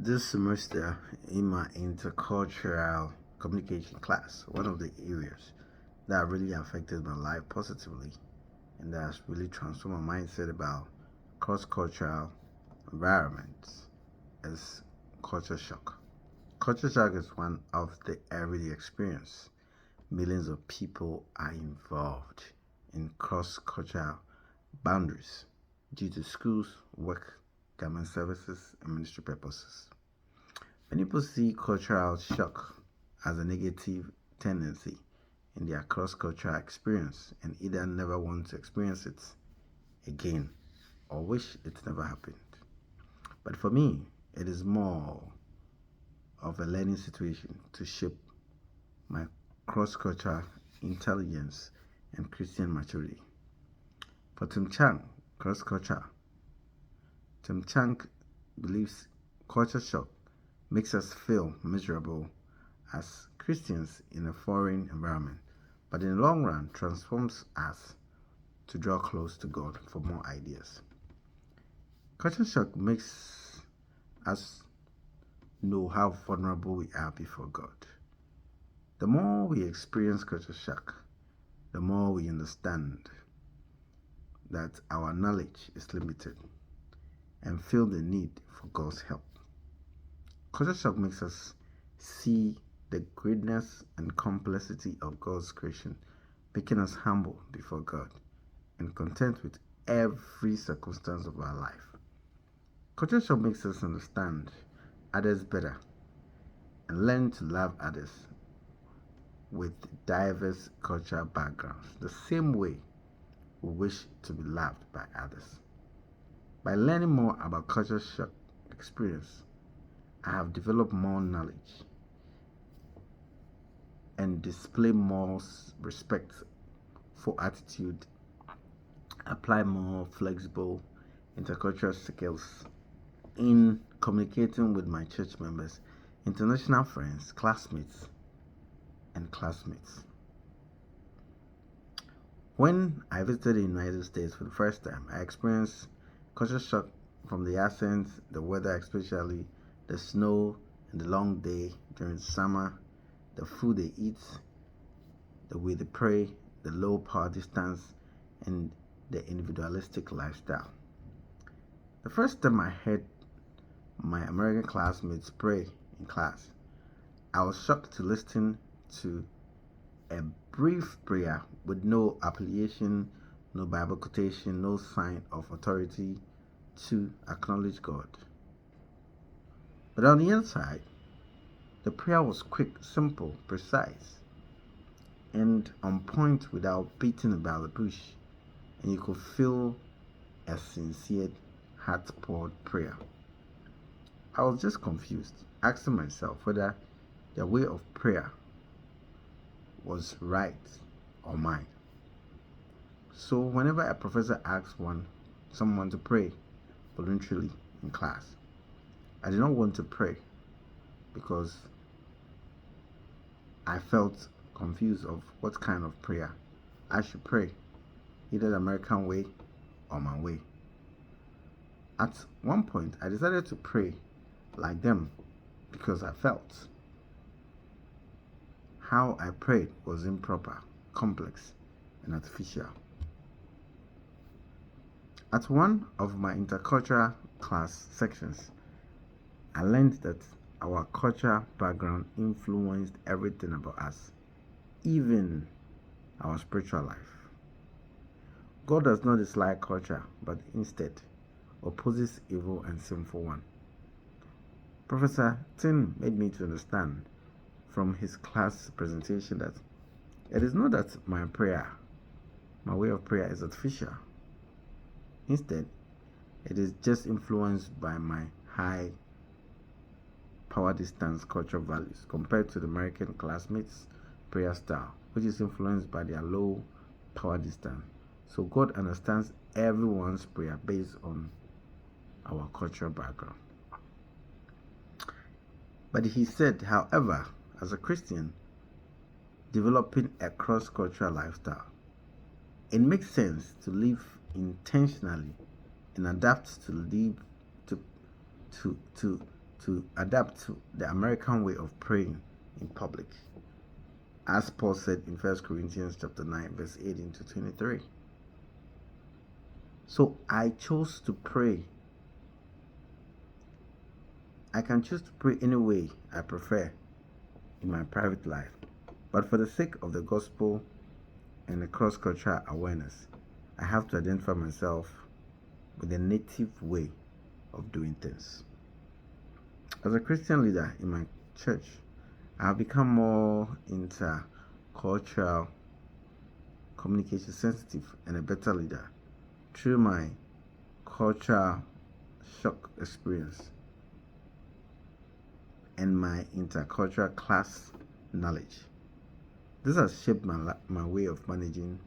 This semester, in my intercultural communication class, one of the areas that really affected my life positively and that has really transformed my mindset about cross cultural environments is culture shock. Culture shock is one of the everyday experience. Millions of people are involved in cross cultural boundaries due to schools, work, government services, and ministry purposes. Many people see cultural shock as a negative tendency in their cross cultural experience and either never want to experience it again or wish it never happened. But for me, it is more of a learning situation to shape my cross cultural intelligence and Christian maturity. For Tim Chang, cross culture, Tim Chang believes culture shock makes us feel miserable as Christians in a foreign environment, but in the long run transforms us to draw close to God for more ideas. Culture shock makes us know how vulnerable we are before God. The more we experience culture shock, the more we understand that our knowledge is limited and feel the need for God's help. Culture shock makes us see the greatness and complexity of God's creation, making us humble before God and content with every circumstance of our life. Culture shock makes us understand others better and learn to love others with diverse cultural backgrounds, the same way we wish to be loved by others. By learning more about culture shock experience, I have developed more knowledge and display more respect for attitude, apply more flexible intercultural skills in communicating with my church members, international friends, classmates, and classmates. When I visited the United States for the first time, I experienced culture shock from the accents, the weather, especially the snow and the long day during summer, the food they eat, the way they pray, the low power distance, and the individualistic lifestyle. The first time I heard my American classmates pray in class, I was shocked to listen to a brief prayer with no application, no Bible quotation, no sign of authority to acknowledge God. But on the inside, the prayer was quick, simple, precise, and on point without beating about the bush, and you could feel a sincere, heart-poured prayer. I was just confused, asking myself whether their way of prayer was right or mine. So whenever a professor asks someone to pray voluntarily in class, I did not want to pray because I felt confused of what kind of prayer I should pray, either the American way or my way. At one point, I decided to pray like them because I felt how I prayed was improper, complex, and artificial. At one of my intercultural class sections, I learned that our cultural background influenced everything about us, even our spiritual life. God does not dislike culture, but instead opposes evil and sinful one. Professor Tin made me to understand from his class presentation that it is not that my way of prayer is artificial. Instead, it is just influenced by my high power distance cultural values compared to the American classmates' prayer style, which is influenced by their low power distance. So God understands everyone's prayer based on our cultural background. But he said, however, as a Christian, developing a cross-cultural lifestyle, it makes sense to live intentionally and adapt to live to to adapt to the American way of praying in public, as Paul said in 1 Corinthians chapter 9, verse 18 to 23. So I chose to pray. I can choose to pray any way I prefer in my private life, but for the sake of the gospel and the cross-cultural awareness, I have to identify myself with the native way of doing things. As a Christian leader in my church, I have become more intercultural, communication sensitive, and a better leader through my cultural shock experience and my intercultural class knowledge. This has shaped my way of managing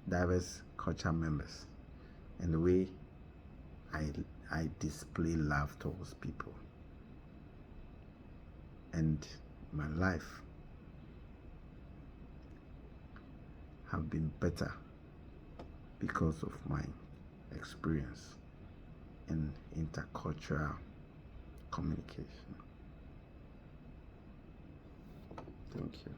diverse culture members and the way I display love towards people. And my life have been better because of my experience in intercultural communication. Thank you.